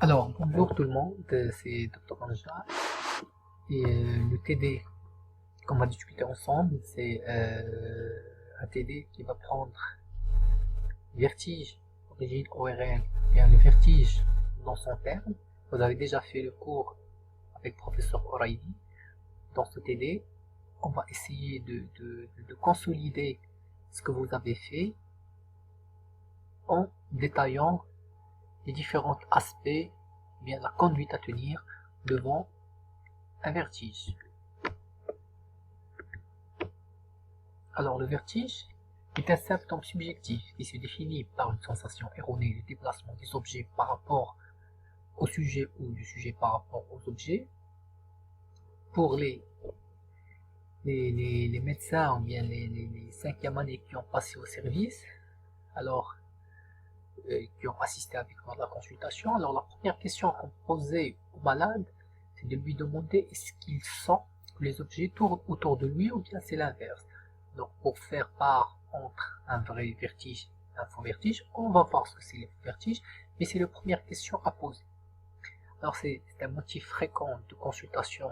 Alors, bonjour tout le monde, c'est Dr. Anja et le TD qu'on va discuter ensemble, c'est un TD qui va prendre vertige, origine ORL, bien le vertige dans son terme. Vous avez déjà fait le cours avec professeur Oraidi. Dans ce TD, on va essayer de consolider ce que vous avez fait en détaillant les différents aspects, bien la conduite à tenir devant un vertige. Alors le vertige est un symptôme subjectif qui se définit par une sensation erronée de déplacement des objets par rapport au sujet ou du sujet par rapport aux objets. Pour les médecins ou bien les cinquièmes années qui ont passé au service, alors qui ont assisté avec moi à la consultation, alors la première question qu'on posait au malade, c'est de lui demander est-ce qu'il sent que les objets tournent autour de lui ou bien c'est l'inverse. Donc pour faire part entre un vrai vertige et un faux vertige, on va voir ce que c'est le vertige, mais c'est la première question à poser. Alors c'est un motif fréquent de consultation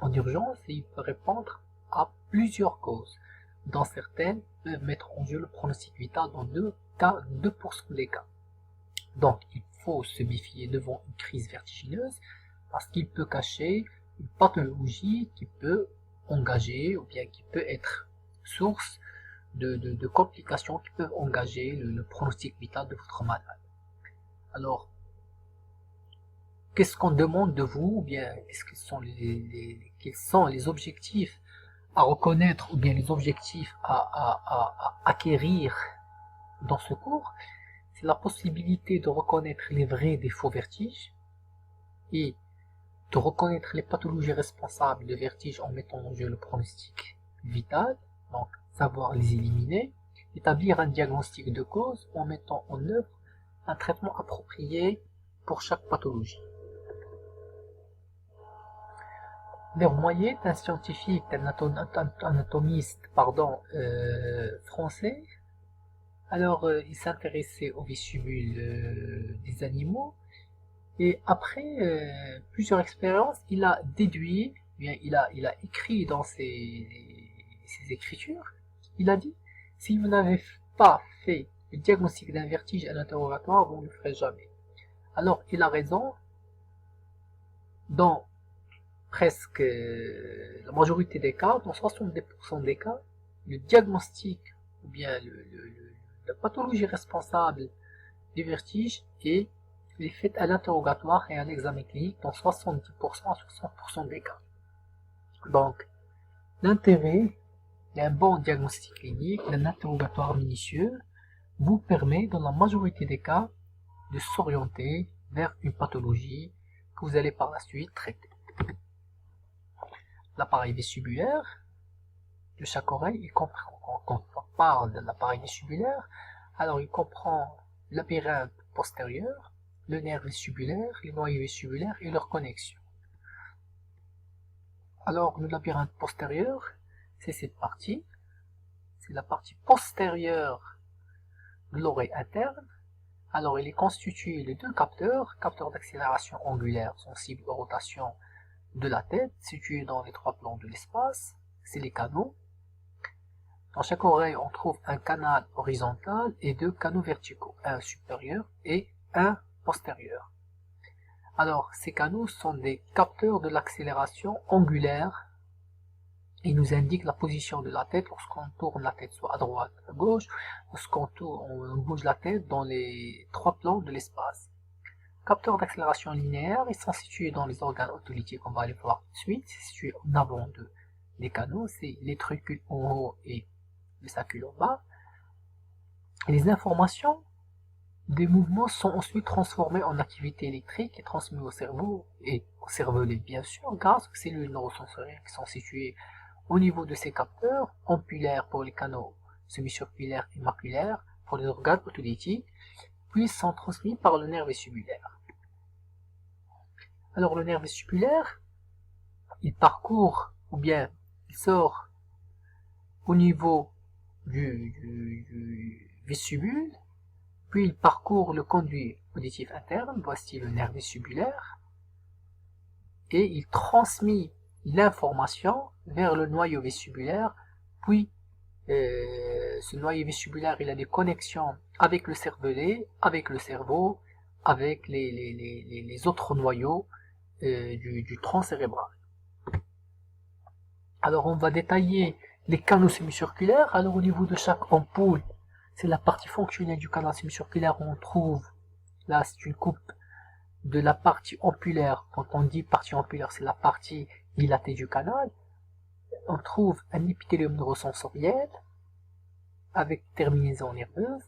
en urgence et il peut répondre à plusieurs causes. Dans certaines, peuvent mettre en jeu le pronostic vital dans 2% des cas. Donc il faut se méfier devant une crise vertigineuse parce qu'il peut cacher une pathologie qui peut engager ou bien qui peut être source de complications qui peuvent engager le pronostic vital de votre malade. Alors, qu'est-ce qu'on demande de vous, ou bien quels sont les objectifs à reconnaître, ou bien les objectifs à acquérir dans ce cours? C'est la possibilité de reconnaître les vrais des faux vertiges et de reconnaître les pathologies responsables de vertige en mettant en jeu le pronostic vital, donc savoir les éliminer, établir un diagnostic de cause en mettant en œuvre un traitement approprié pour chaque pathologie. Vermoyer est un scientifique, un anatomiste français. Alors, il s'intéressait aux vestibules des animaux et après plusieurs expériences, il a déduit, bien, il a écrit dans ses écritures, il a dit, si vous n'avez pas fait le diagnostic d'un vertige à l'interrogatoire, vous ne le ferez jamais. Alors, il a raison, dans presque la majorité des cas, dans 70% des cas, le diagnostic ou bien la pathologie responsable du vertige est faite à l'interrogatoire et à l'examen clinique dans 70% à 60% des cas. Donc, l'intérêt d'un bon diagnostic clinique, d'un interrogatoire minutieux, vous permet dans la majorité des cas de s'orienter vers une pathologie que vous allez par la suite traiter. L'appareil vestibulaire de chaque oreille, il comprend, quand on parle de l'appareil vestibulaire, alors il comprend le labyrinthe postérieur, le nerf vestibulaire, les noyaux vestibulaires et leurs connexions. Alors le labyrinthe postérieur, c'est cette partie, c'est la partie postérieure de l'oreille interne. Alors il est constitué de deux capteurs, capteurs d'accélération angulaire sensibles aux rotations de la tête, situés dans les trois plans de l'espace, c'est les canaux. Dans chaque oreille, on trouve un canal horizontal et deux canaux verticaux, un supérieur et un postérieur. Alors, ces canaux sont des capteurs de l'accélération angulaire. Ils nous indiquent la position de la tête lorsqu'on tourne la tête soit à droite, à gauche, lorsqu'on on bouge la tête dans les trois plans de l'espace. Capteurs d'accélération linéaire, ils sont situés dans les organes autolytiques, on va les voir tout de suite, c'est situé en avant des canaux, c'est les trucules en haut et les saccules en bas. Et les informations des mouvements sont ensuite transformées en activité électrique et transmises au cerveau et au cervelet bien sûr grâce aux cellules neurosensorielles qui sont situées au niveau de ces capteurs, ampulaires pour les canaux semi-circulaires et maculaires pour les organes autolytiques, puis sont transmis par le nerf vestibulaire. Alors le nerf vestibulaire, il parcourt ou bien il sort au niveau du vestibule, puis il parcourt le conduit auditif interne, voici le nerf vestibulaire, et il transmet l'information vers le noyau vestibulaire, puis ce noyau vestibulaire il a des connexions avec le cervelet, avec le cerveau, avec les autres noyaux du tronc cérébral. Alors on va détailler les canaux semi-circulaires. Alors au niveau de chaque ampoule, c'est la partie fonctionnelle du canal semi-circulaire où on trouve, là c'est une coupe de la partie ampulaire. Quand on dit partie ampulaire, c'est la partie dilatée du canal. On trouve un épithélium neurosensoriel avec terminaison nerveuse,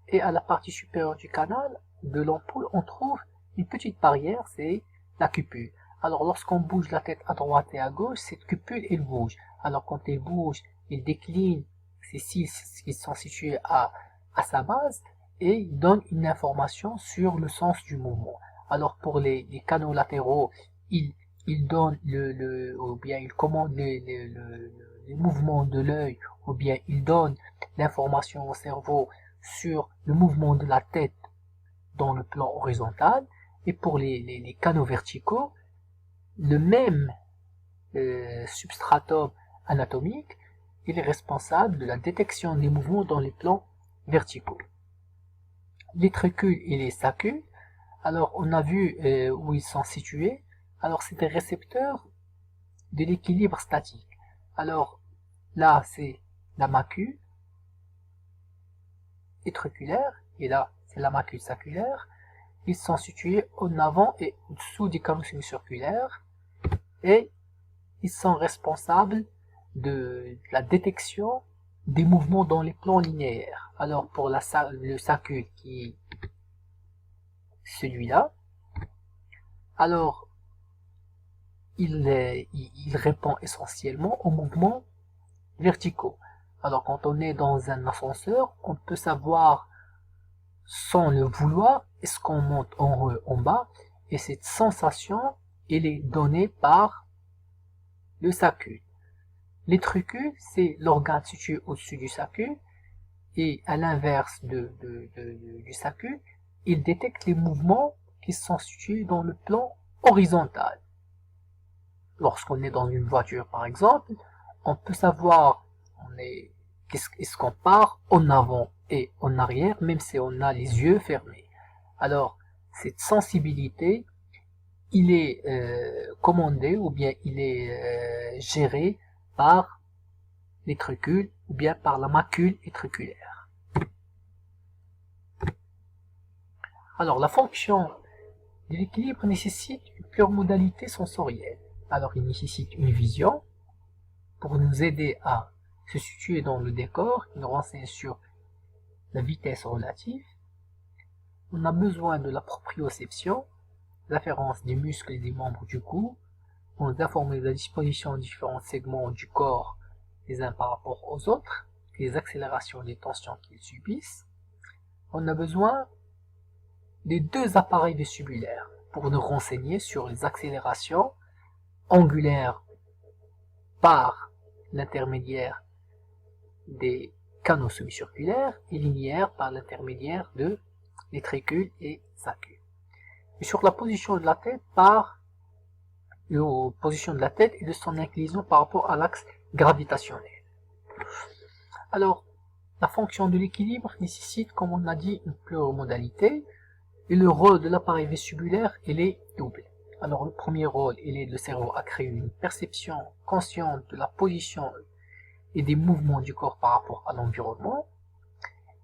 et à la partie supérieure du canal de l'ampoule, on trouve une petite barrière, c'est la cupule. Alors lorsqu'on bouge la tête à droite et à gauche, cette cupule elle bouge. Alors quand elle bouge, elle décline ces cils qui sont situés à sa base et il donne une information sur le sens du mouvement. Alors pour les canaux latéraux, il donne ou bien il commande les mouvements de l'œil, ou bien il donne l'information au cerveau sur le mouvement de la tête dans le plan horizontal. Et pour les canaux verticaux, le même substratum anatomique, il est responsable de la détection des mouvements dans les plans verticaux. Les trucules et les saccules, alors on a vu où ils sont situés. Alors c'est des récepteurs de l'équilibre statique. Alors là c'est la macule étriculaire et là c'est la macule sacculaire. Ils sont situés en avant et au-dessous des canaux semi-circulaires et ils sont responsables de la détection des mouvements dans les plans linéaires. Alors pour le saccule qui est celui-là, alors il répond essentiellement aux mouvements verticaux. Alors quand on est dans un ascenseur, on peut savoir sans le vouloir est-ce qu'on monte en haut en bas, et cette sensation elle est donnée par le saccule. L'étricule, c'est l'organe situé au-dessus du saccule, et à l'inverse du saccule, il détecte les mouvements qui sont situés dans le plan horizontal. Lorsqu'on est dans une voiture par exemple, on peut savoir est-ce qu'on part en avant et en arrière, même si on a les yeux fermés. Alors, cette sensibilité, il est commandé ou bien il est géré par l'étricule ou bien par la macule étriculaire. Alors, la fonction de l'équilibre nécessite une plurimodalité sensorielle. Alors, il nécessite une vision pour nous aider à se situer dans le décor, qui nous renseigne sur la vitesse relative. On a besoin de la proprioception, l'afférence des muscles et des membres du cou, pour nous informer de la disposition des différents segments du corps les uns par rapport aux autres, les accélérations et les tensions qu'ils subissent. On a besoin des deux appareils vestibulaires pour nous renseigner sur les accélérations angulaires par l'intermédiaire des canaux semi-circulaires et linéaires par l'intermédiaire de l'étricule et saccule. Et sur la position de la tête position de la tête et de son inclinaison par rapport à l'axe gravitationnel. Alors, la fonction de l'équilibre nécessite, comme on a dit, une plurimodalité, et le rôle de l'appareil vestibulaire, il est double. Alors, le premier rôle, il est le cerveau à créer une perception consciente de la position et des mouvements du corps par rapport à l'environnement.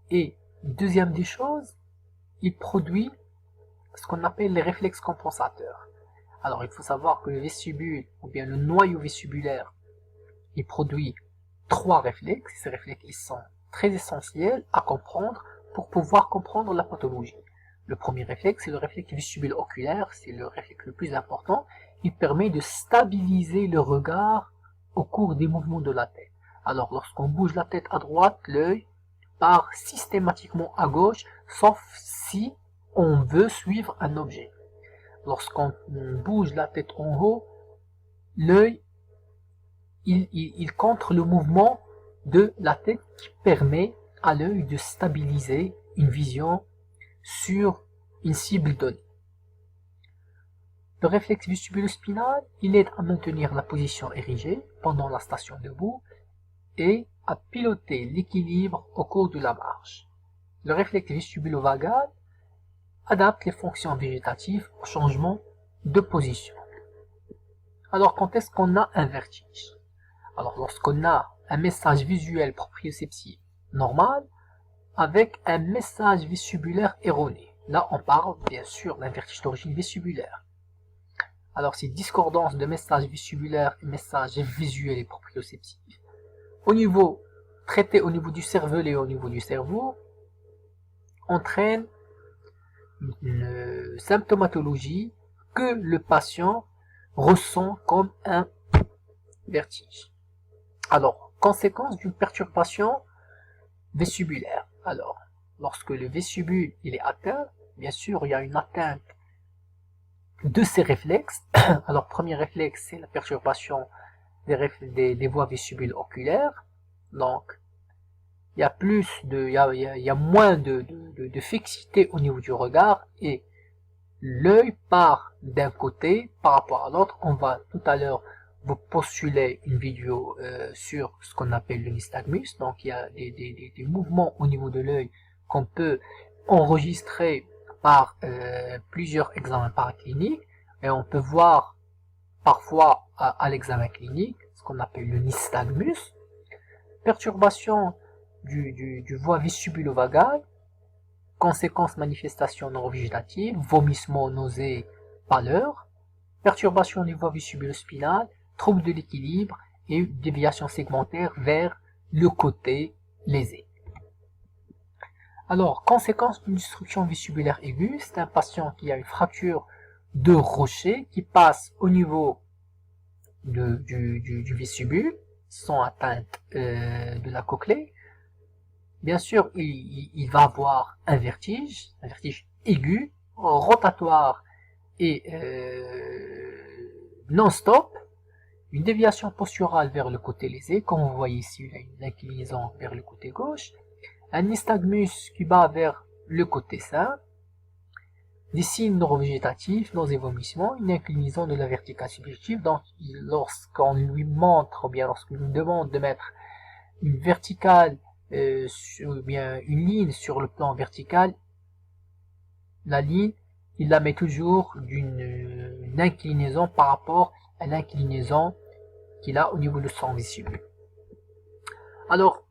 Et deuxième des choses, il produit ce qu'on appelle les réflexes compensateurs. Alors il faut savoir que le vestibule, ou bien le noyau vestibulaire, il produit 3 réflexes. Ces réflexes ils sont très essentiels à comprendre pour pouvoir comprendre la pathologie. Le premier réflexe, c'est le réflexe vestibule oculaire, c'est le réflexe le plus important. Il permet de stabiliser le regard au cours des mouvements de la tête. Alors lorsqu'on bouge la tête à droite, l'œil part systématiquement à gauche, sauf si on veut suivre un objet. Lorsqu'on bouge la tête en haut, l'œil il contre le mouvement de la tête qui permet à l'œil de stabiliser une vision sur une cible donnée. Le réflexe vestibulo-spinal, il aide à maintenir la position érigée pendant la station debout et à piloter l'équilibre au cours de la marche. Le réflexe vestibulo-vagal adapte les fonctions végétatives au changement de position. Alors, quand est-ce qu'on a un vertige? Alors, lorsqu'on a un message visuel proprioceptif normal avec un message vestibulaire erroné. Là, on parle bien sûr d'un vertige d'origine vestibulaire. Alors, ces discordances de messages vestibulaires et messages visuels et proprioceptifs, traités au niveau du cervelet et au niveau du cerveau, entraînent une symptomatologie que le patient ressent comme un vertige. Alors, conséquence d'une perturbation vestibulaire. Alors, lorsque le vestibule il est atteint, bien sûr, il y a une atteinte de ces réflexes. Alors, premier réflexe, c'est la perturbation des voies vestibules oculaires. Donc, il y a moins de fixité au niveau du regard et l'œil part d'un côté par rapport à l'autre. On va tout à l'heure vous postuler une vidéo sur ce qu'on appelle le nystagmus. Donc il y a des mouvements au niveau de l'œil qu'on peut enregistrer par plusieurs examens paracliniques et on peut voir parfois à l'examen clinique ce qu'on appelle le nystagmus. Perturbation du voie vestibulo-vagal, conséquences manifestations neurovégétatives, vomissements, nausées, pâleur, perturbation du voie vestibulo-spinale, trouble de l'équilibre et déviation segmentaire vers le côté lésé. Alors, conséquence d'une destruction vestibulaire aiguë, c'est un patient qui a une fracture de rocher qui passe au niveau du vestibule sans atteinte de la cochlée. Bien sûr, il va avoir un vertige aigu, rotatoire et non-stop, une déviation posturale vers le côté lésé, comme vous voyez ici, il a une inclinaison vers le côté gauche, un nystagmus qui bat vers le côté sain, des signes neurovégétatifs, nausées, vomissements, une inclinaison de la verticale subjective. Donc, lorsqu'on lui montre, ou bien lorsqu'on lui demande de mettre une verticale, bien une ligne sur le plan vertical, la ligne, il la met toujours d'une inclinaison par rapport à l'inclinaison qu'il a au niveau de son vestibule. Alors,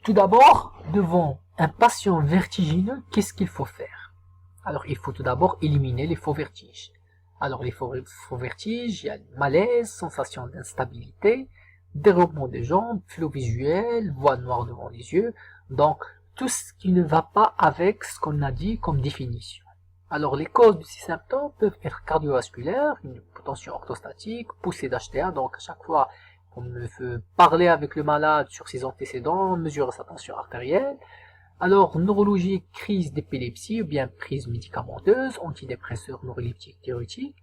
tout d'abord, devant un patient vertigineux, qu'est-ce qu'il faut faire? Alors, il faut tout d'abord éliminer les faux vertiges. Alors, les faux vertiges, il y a malaise, sensation d'instabilité, dérobement des jambes, flot visuel, voie noire devant les yeux. Donc, tout ce qui ne va pas avec ce qu'on a dit comme définition. Alors, les causes de ces symptômes peuvent être cardiovasculaires, une hypotension orthostatique, poussée d'HTA. Donc, à chaque fois qu'on veut parler avec le malade sur ses antécédents, mesurer sa tension artérielle. Alors, neurologique, crise d'épilepsie ou bien prise médicamenteuse, antidépresseurs neuroleptiques diurétiques,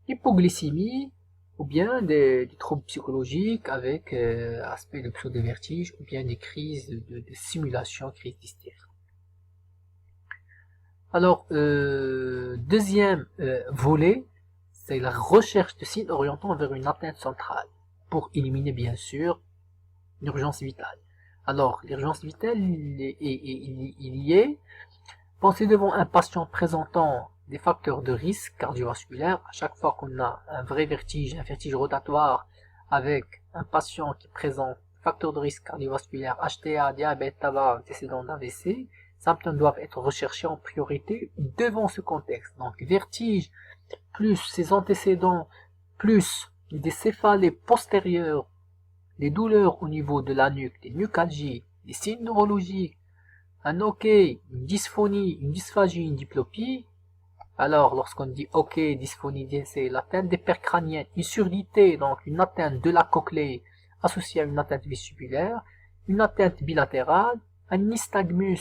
hypoglycémie ou bien des troubles psychologiques avec aspect de pseudo-vertige ou bien des crises de simulation, crise d'hystérie. Alors, deuxième volet, c'est la recherche de signes orientant vers une atteinte centrale pour éliminer bien sûr l'urgence vitale. Alors, l'urgence vitale, il y est. Pensez devant un patient présentant des facteurs de risque cardiovasculaire. À chaque fois qu'on a un vrai vertige, un vertige rotatoire avec un patient qui présente facteurs de risque cardiovasculaire, HTA, diabète, tabac, antécédent d'AVC, symptômes doivent être recherchés en priorité devant ce contexte. Donc, vertige plus ses antécédents plus des céphalées postérieures, les douleurs au niveau de la nuque, des nucalgies, des signes neurologiques, un OK, une dysphonie, une dysphagie, une diplopie. Alors, lorsqu'on dit OK, dysphonie, c'est l'atteinte des paires crâniennes, une surdité, donc une atteinte de la cochlée associée à une atteinte vestibulaire, une atteinte bilatérale, un nystagmus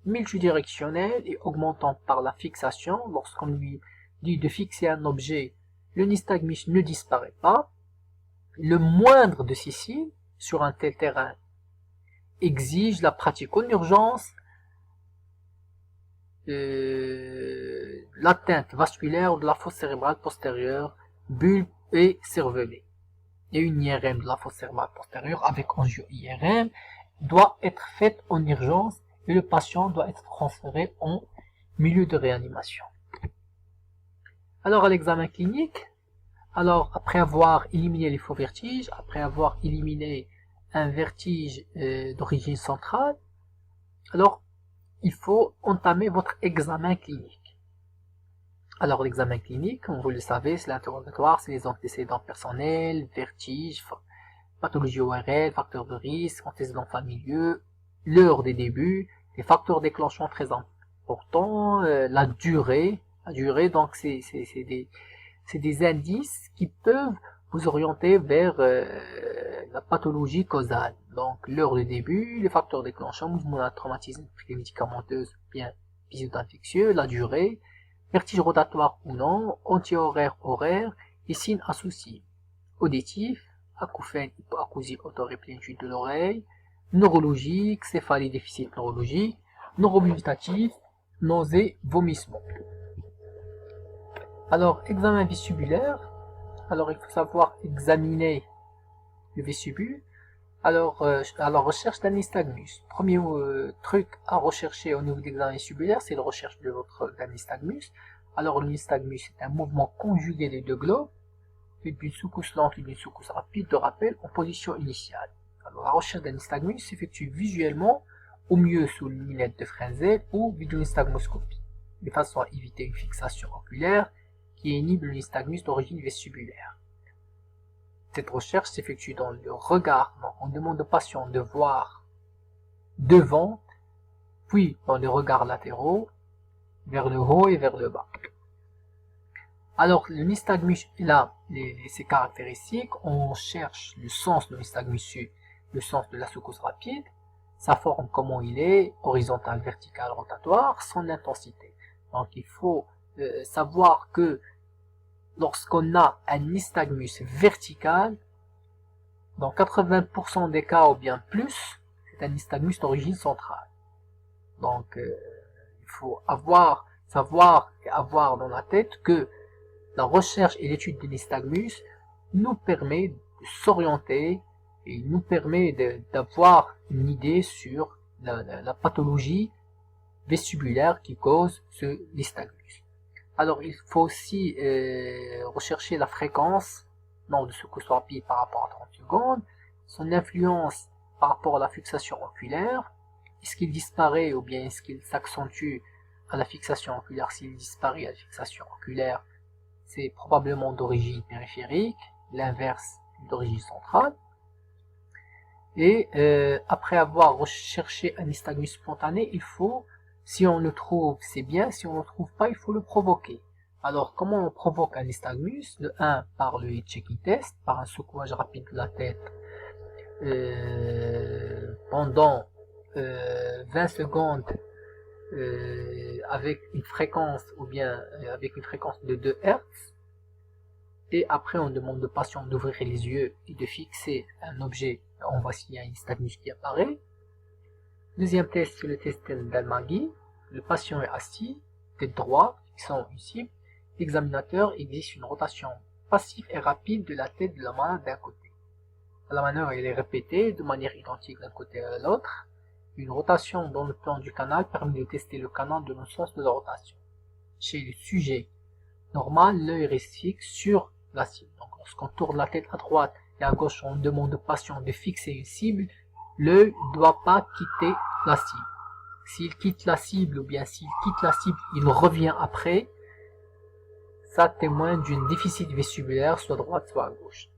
multidirectionnel et augmentant par la fixation. Lorsqu'on lui dit de fixer un objet, le nystagmus ne disparaît pas. Le moindre de ces signes sur un tel terrain exige la pratique en urgence l'atteinte vasculaire de la fosse cérébrale postérieure, bulbe et cervelée. Et une IRM de la fosse cérébrale postérieure avec angio IRM doit être faite en urgence et le patient doit être transféré en milieu de réanimation. Alors à l'examen clinique, alors après avoir éliminé les faux vertiges, après avoir éliminé un vertige d'origine centrale, alors il faut entamer votre examen clinique. Alors l'examen clinique, comme vous le savez, c'est l'interrogatoire, c'est les antécédents personnels, vertige, pathologie ORL, facteurs de risque, antécédents familiaux, l'heure des débuts, les facteurs déclenchants très importants, la durée, donc c'est des indices qui peuvent vous orienter vers la pathologie causale. Donc l'heure de début, les facteurs déclenchants, mouvement de traumatisme médicamenteuse, bien épisode infectieux, la durée, vertige rotatoire ou non, anti-horaire, horaire, et signes associés. Auditif, acouphène, hypoacousie, autoréplénitude de l'oreille, neurologique, céphalie, déficit neurologique, neuromutatif, nausée, vomissement. Alors, examen vestibulaire. Alors, il faut savoir examiner le vestibule. Alors, à la recherche d'un nystagmus. Premier truc à rechercher au niveau de l'examen vestibulaire, c'est la recherche de votre nystagmus. Alors, le nystagmus est un mouvement conjugué des deux globes, d'une secousse lente et d'une secousse rapide de rappel en position initiale. Alors, la recherche d'un nystagmus s'effectue visuellement, au mieux sous une lunette de Frenzel ou vidéonystagmoscopie, de façon à éviter une fixation oculaire qui inhibe le nystagmus d'origine vestibulaire. Cette recherche s'effectue dans le regard, donc on demande au patient de voir devant, puis dans les regards latéraux, vers le haut et vers le bas. Alors le nystagmus, là, ses caractéristiques, on cherche le sens de nystagmus, le sens de la secousse rapide, sa forme, comment il est, horizontale, verticale, rotatoire, son intensité. Donc il faut savoir que lorsqu'on a un nystagmus vertical, dans 80% des cas ou bien plus, c'est un nystagmus d'origine centrale. Donc il faut savoir et avoir dans la tête que la recherche et l'étude du nystagmus nous permet de s'orienter et nous permet d'avoir une idée sur la pathologie vestibulaire qui cause ce nystagmus. Alors il faut aussi rechercher la fréquence de secousse rapide par rapport à 30 secondes, son influence par rapport à la fixation oculaire, est-ce qu'il disparaît ou bien est-ce qu'il s'accentue à la fixation oculaire. S'il disparaît à la fixation oculaire, c'est probablement d'origine périphérique, l'inverse d'origine centrale. Et après avoir recherché un nystagmus spontané, il faut, si on le trouve, c'est bien, si on ne le trouve pas, il faut le provoquer. Alors, comment on provoque un nystagmus? De 1, par le head-checking test, par un secouage rapide de la tête pendant 20 secondes avec une fréquence ou bien avec une fréquence de 2 Hz. Et après, on demande au patient d'ouvrir les yeux et de fixer un objet. On voit s'il y a un nystagmus qui apparaît. Deuxième test, c'est le test d'Al-Maghi. Le patient est assis, tête droite, fixant une cible. L'examinateur exige une rotation passive et rapide de la tête de la malade d'un côté. La manœuvre elle est répétée de manière identique d'un côté à l'autre. Une rotation dans le plan du canal permet de tester le canal de le sens de la rotation. Chez le sujet normal, l'œil reste fixe sur la cible. Donc lorsqu'on tourne la tête à droite et à gauche, on demande au patient de fixer une cible, l'œil ne doit pas quitter la cible. S'il quitte la cible ou bien s'il quitte la cible, il revient après, ça témoigne d'un déficit vestibulaire, soit à droite, soit à gauche.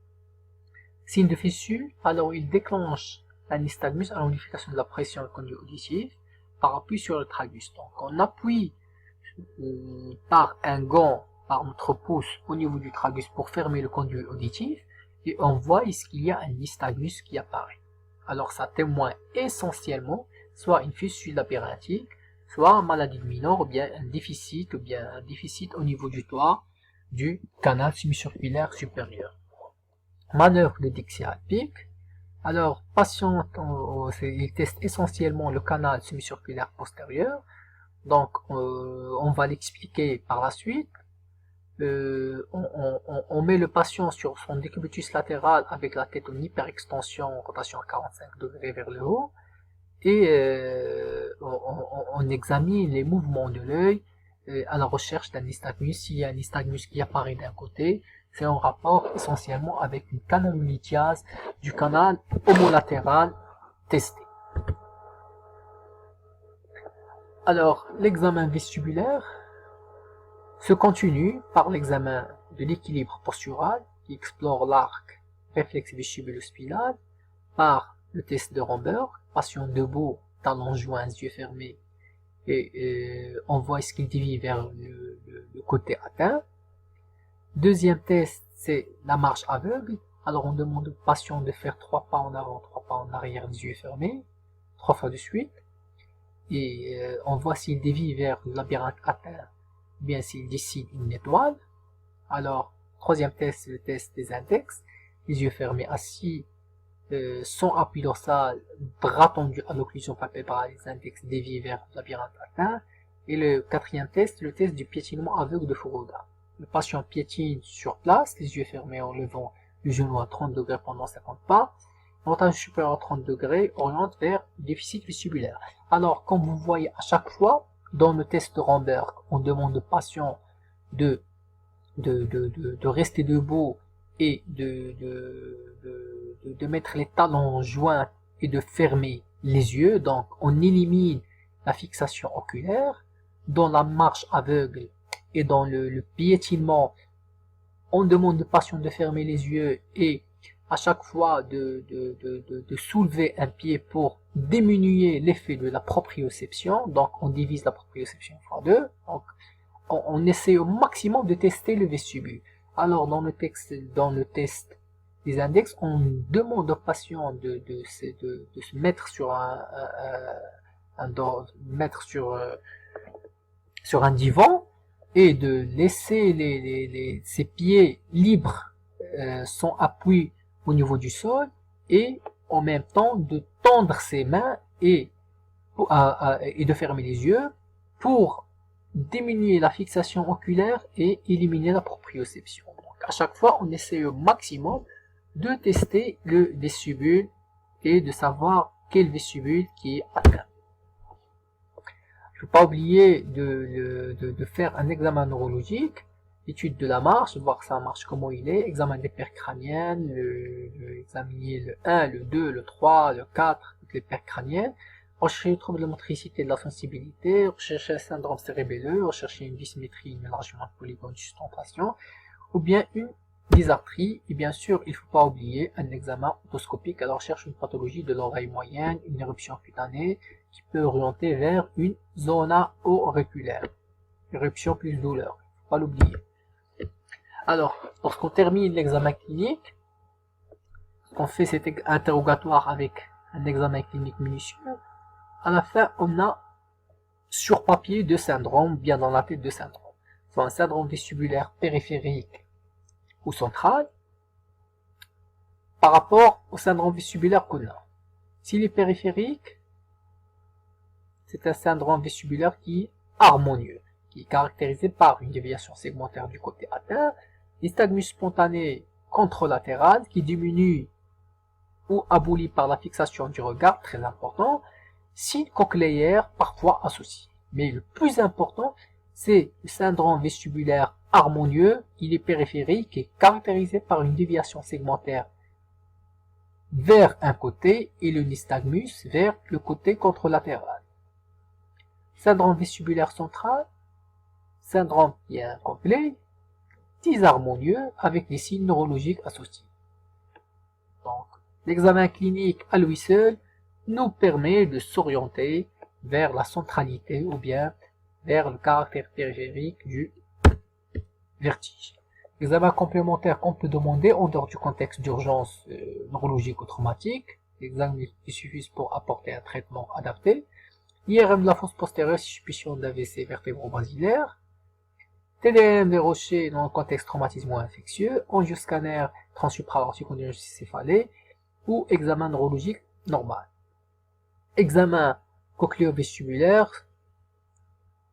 Signe de fissure, alors il déclenche un nystagmus à la modification de la pression conduite auditive par appui sur le tragus. Donc on appuie par un gant, par notre pouce au niveau du tragus pour fermer le conduit auditif et on voit ici qu'il y a un nystagmus qui apparaît. Alors ça témoigne essentiellement soit une fissure labyrinthique, soit une maladie mineure ou bien un déficit au niveau du toit du canal semi-circulaire supérieur. Manœuvre de Dixie-Halpic. Alors, patient, il teste essentiellement le canal semi-circulaire postérieur. Donc, on va l'expliquer par la suite. On met le patient sur son décubitus latéral avec la tête en hyperextension, rotation à 45 degrés vers le haut, et on examine les mouvements de l'œil à la recherche d'un nystagmus. S'il y a un nystagmus qui apparaît d'un côté, c'est en rapport essentiellement avec une canalolithiase du canal homolatéral testé. Alors, l'examen vestibulaire se continue par l'examen de l'équilibre postural qui explore l'arc réflexe vestibulo-spinal, par le test de Romberg, patient debout, talons joints, yeux fermés, et on voit est-ce qu'il dévie vers le côté atteint. Deuxième test, c'est la marche aveugle. Alors on demande au patient de faire 3 pas en avant, 3 pas en arrière, les yeux fermés, 3 fois de suite. Et on voit s'il dévie vers le labyrinthe atteint, ou bien s'il décide une étoile. Alors, troisième test, c'est le test des index. Les yeux fermés, assis, sans appui dorsal, bras tendus à l'occlusion palpébrale, les index dévient vers le labyrinthe atteint. Et le quatrième test, le test du piétinement aveugle de Furuda. Le patient piétine sur place, les yeux fermés en levant le genou à 30 degrés pendant 50 pas. Montage supérieur à 30 degrés oriente vers le déficit vestibulaire. Alors, comme vous voyez à chaque fois, dans le test de Romberg, on demande au patient de rester debout et de mettre les talons joints et de fermer les yeux. Donc, on élimine la fixation oculaire. Dans la marche aveugle et dans le piétinement, on demande au patient de fermer les yeux et à chaque fois de soulever un pied pour diminuer l'effet de la proprioception. Donc, on divise la proprioception par 2. Donc, on essaie au maximum de tester le vestibule. Alors, dans le test des index, on demande au patient de se mettre sur sur un divan et de laisser ses pieds libres sans appui au niveau du sol, et en même temps de tendre ses mains et de fermer les yeux pour diminuer la fixation oculaire et éliminer la proprioception. Donc à chaque fois, on essaie au maximum de tester le vestibule et de savoir quel vestibule qui est atteint. Il ne faut pas oublier de faire un examen neurologique, étude de la marche, voir sa marche, comment il est, examen des paires crâniennes, examiner le 1, le 2, le 3, le 4, toutes les paires crâniennes, rechercher le trouble de motricité et de la sensibilité, rechercher un syndrome cérébelleux, rechercher une dysymétrie, un élargiment de polygone de sustentation, ou bien une dysarthrie. Et bien sûr, il ne faut pas oublier un examen otoscopique à la recherche d'une pathologie de l'oreille moyenne, une éruption cutanée qui peut orienter vers une zona auriculaire. Éruption plus douleur, il ne faut pas l'oublier. Alors, lorsqu'on termine l'examen clinique, on fait cet interrogatoire avec un examen clinique minutieux, à la fin, on a sur papier deux syndromes, bien dans la tête deux syndromes. Soit un syndrome vestibulaire périphérique ou central, par rapport au syndrome vestibulaire qu'on a. S'il est périphérique, c'est un syndrome vestibulaire qui est harmonieux, qui est caractérisé par une déviation segmentaire du côté atteint, nystagmus spontané contralatéral qui diminue ou abolit par la fixation du regard, très important, signe cochléaire parfois associé. Mais le plus important, c'est le syndrome vestibulaire harmonieux, il est périphérique et caractérisé par une déviation segmentaire vers un côté et le nystagmus vers le côté contralatéral. Syndrome vestibulaire central, syndrome qui est incomplet, disharmonieux avec des signes neurologiques associés. Donc, l'examen clinique à lui seul nous permet de s'orienter vers la centralité ou bien vers le caractère périphérique du vertige. L'examen complémentaire qu'on peut demander en dehors du contexte d'urgence neurologique ou traumatique, l'examen qui suffit pour apporter un traitement adapté, IRM de la fosse postérieure, suspicion d'AVC vertébro-basilaire, TDM des rochers dans le contexte traumatisme ou infectieux, angioscanner transsupraaortique céphalée ou examen neurologique normal. Examen cochléo-vestibulaire,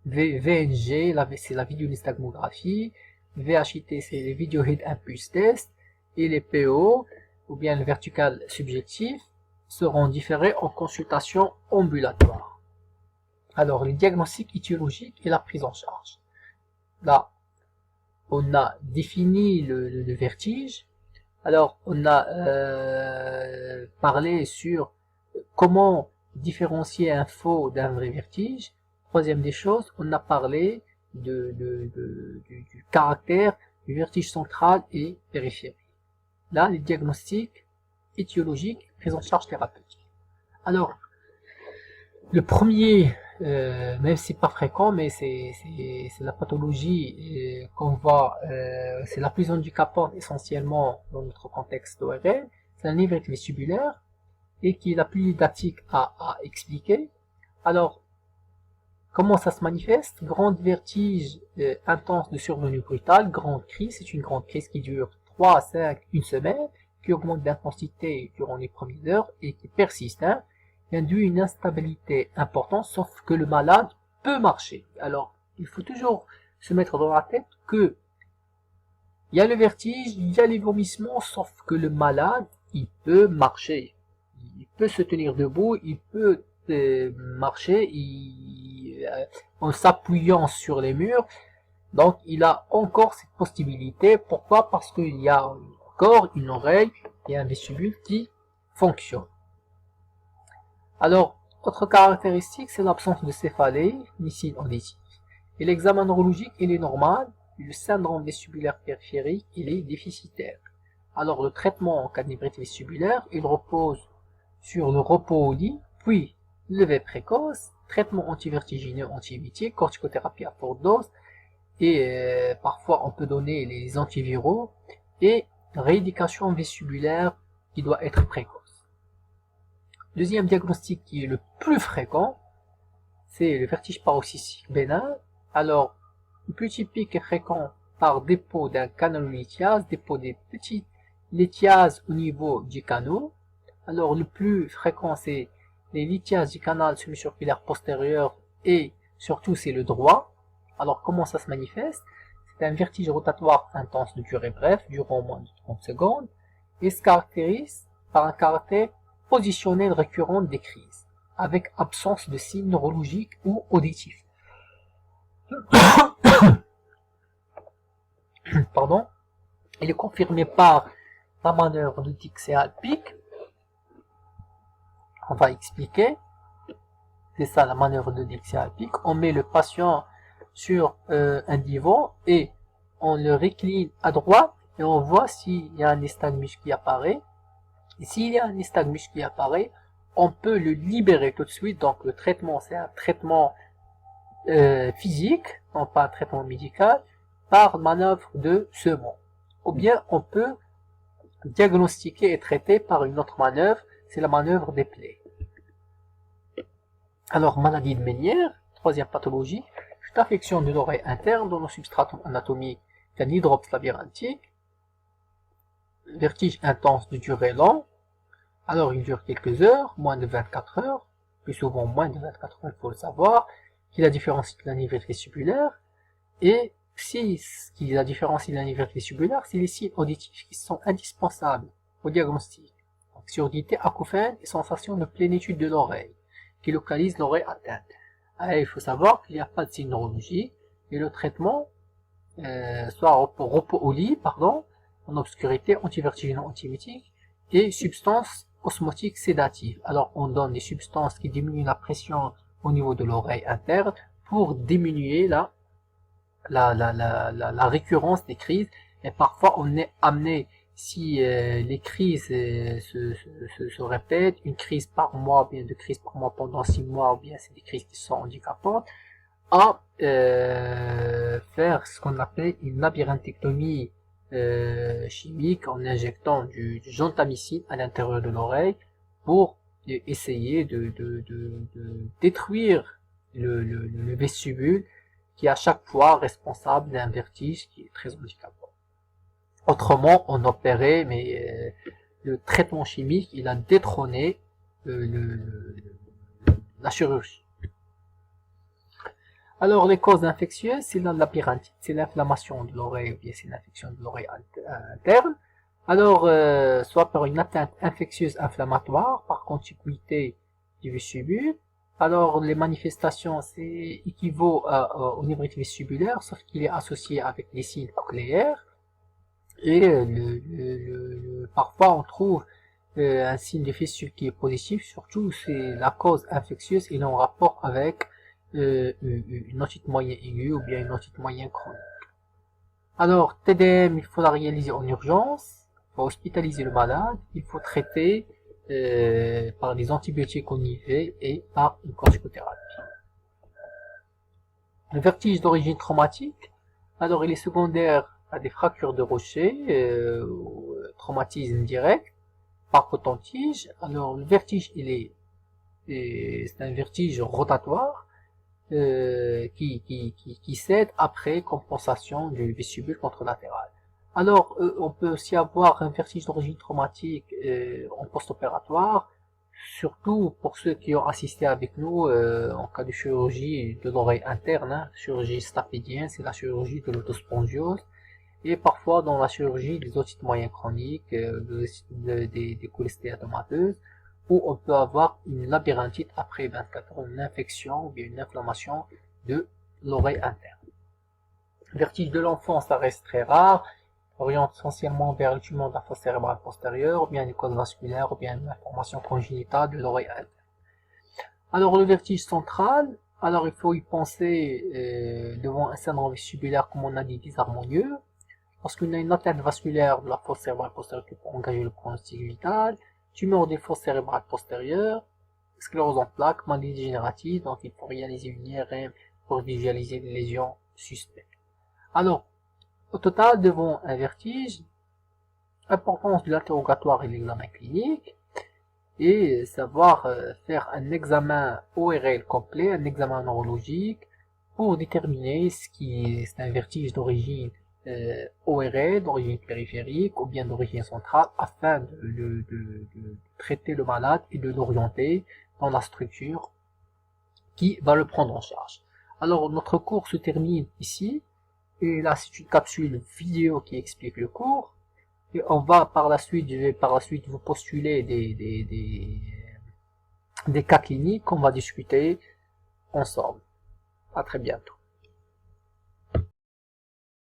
VNG, c'est la vidéonystagmographie, VHT, c'est les Video Head Impulse Test, et les PO, ou bien le vertical subjectif, seront différés en consultation ambulatoire. Alors, les diagnostics étiologiques et la prise en charge. Là, on a défini le vertige. Alors, on a parlé sur comment différencier un faux d'un vrai vertige. Troisième des choses, on a parlé du caractère du vertige central et périphérique. Là, les diagnostics étiologiques, prise en charge thérapeutique. Alors, le premier, même si pas fréquent, mais c'est la pathologie qu'on voit, c'est la plus handicapante essentiellement dans notre contexte ORL, c'est la névrite vestibulaire, et qui est la plus didactique à expliquer. Alors, comment ça se manifeste? Grande vertige intense de survenue brutale, grande crise, c'est une grande crise qui dure 3 à 5, une semaine, qui augmente d'intensité durant les premières heures et qui persiste, hein, qui induit une instabilité importante, sauf que le malade peut marcher. Alors, il faut toujours se mettre dans la tête que il y a le vertige, il y a les vomissements, sauf que le malade, il peut marcher. Il peut se tenir debout, il peut marcher en s'appuyant sur les murs. Donc, il a encore cette possibilité. Pourquoi? Parce qu'il y a encore une oreille et un vestibule qui fonctionne. Alors, autre caractéristique, c'est l'absence de céphalée, ni signe auditif. Et l'examen neurologique, il est normal. Le syndrome vestibulaire périphérique, il est déficitaire. Alors, le traitement en cas de névrite vestibulaire, il repose sur le repos au lit, puis lever précoce, traitement antivertigineux, antiémétique, corticothérapie à forte dose, et parfois on peut donner les antiviraux, et rééducation vestibulaire qui doit être précoce. Deuxième diagnostic qui est le plus fréquent, c'est le vertige paroxystique bénin. Alors, le plus typique et fréquent par dépôt d'un canalolithiase, dépôt des petites lithiases au niveau du canal. Alors, le plus fréquent, c'est les lithiases du canal semi-circulaire postérieur et surtout, c'est le droit. Alors, comment ça se manifeste? C'est un vertige rotatoire intense de durée brève, durant moins de 30 secondes, et se caractérise par un caractère positionnel récurrent des crises, avec absence de signes neurologiques ou auditifs. Pardon. Il est confirmé par la manœuvre de Dixé-Alpic. On va expliquer. C'est ça la manœuvre de Dixé-Alpic. On met le patient sur un divan et on le récline à droite et on voit s'il y a un nystagmus qui apparaît. Et s'il y a un nystagmus qui apparaît, on peut le libérer tout de suite. Donc le traitement, c'est un traitement physique, non pas un traitement médical, par manœuvre de semant. Ou bien on peut diagnostiquer et traiter par une autre manœuvre, c'est la manœuvre des plaies. Alors, maladie de Ménière, troisième pathologie, une affection de l'oreille interne dans le substratum anatomique d'un hydrops labyrinthique, vertige intense de durée longue, alors il dure quelques heures, moins de 24 heures, plus souvent moins de 24 heures, il faut le savoir, qui la différencie de la névrite vestibulaire, et si ce qui la différencie de la névrite vestibulaire, c'est les signes auditifs qui sont indispensables au diagnostic. Donc, surdité, acouphène et sensation de plénitude de l'oreille, qui localise l'oreille atteinte. Alors, il faut savoir qu'il n'y a pas de signe neurologique, et le traitement, soit repos au lit, pardon, en obscurité, antivertigineux, antiémétique, et substances osmotiques sédatives. Alors, on donne des substances qui diminuent la pression au niveau de l'oreille interne pour diminuer la récurrence des crises. Et parfois, on est amené, si les crises se répètent, une crise par mois, ou bien deux crises par mois pendant 6 mois, ou bien c'est des crises qui sont handicapantes, à faire ce qu'on appelle une labyrinthectomie chimique en injectant du gentamicine à l'intérieur de l'oreille pour essayer de détruire le vestibule qui est à chaque fois responsable d'un vertige qui est très handicapant. Autrement, on opérait, mais le traitement chimique, il a détrôné la chirurgie. Alors, les causes infectieuses, c'est la labyrinthite, c'est l'inflammation de l'oreille ou bien c'est l'infection de l'oreille interne. Alors, soit par une atteinte infectieuse inflammatoire, par contiguïté du vestibule. Alors, les manifestations, c'est équivaut au névrite vestibulaire, sauf qu'il est associé avec les signes cochléaires. Et parfois, on trouve un signe de fissure qui est positif, surtout c'est la cause infectieuse et en rapport avec une otite moyenne aiguë ou bien une otite moyenne chronique. Alors, TDM, il faut la réaliser en urgence, il faut hospitaliser le malade, il faut traiter par des antibiotiques conjugés et par une corticothérapie. Le vertige d'origine traumatique, alors il est secondaire à des fractures de rocher, traumatisme direct, par coton-tige. Alors le vertige, c'est un vertige rotatoire qui cède après compensation du vestibule contralatéral. Alors on peut aussi avoir un vertige d'origine traumatique en post-opératoire, surtout pour ceux qui ont assisté avec nous en cas de chirurgie de l'oreille interne, hein, chirurgie stapédienne, c'est la chirurgie de l'autospongiose. Et parfois dans la chirurgie des otites moyennes chroniques, des cholestéatomateuses, où on peut avoir une labyrinthite après 24 heures, une infection ou bien une inflammation de l'oreille interne. Le vertige de l'enfant, ça reste très rare, oriente essentiellement vers le tumeur de la fosse cérébrale postérieure, ou bien une cause vasculaire, ou bien une malformation congénitale de l'oreille interne. Alors le vertige central, alors il faut y penser devant un syndrome vestibulaire, comme on a dit, disharmonieux. Lorsqu'on a une atteinte vasculaire de la fosse cérébrale postérieure qui peut engager le pronostic vital, tumeur des fosses cérébrales postérieures, sclérose en plaques, maladie dégénérative, donc il faut réaliser une IRM pour visualiser les lésions suspectes. Alors, au total, devant un vertige, importance de l'interrogatoire et l'examen clinique, et savoir faire un examen ORL complet, un examen neurologique, pour déterminer ce qui est un vertige d'origine ORL, d'origine périphérique ou bien d'origine centrale, afin de traiter le malade et de l'orienter dans la structure qui va le prendre en charge. Alors notre cours se termine ici, et là c'est une capsule vidéo qui explique le cours, et on va par la suite, je vais par la suite vous postuler des cas cliniques qu'on va discuter ensemble. À très bientôt.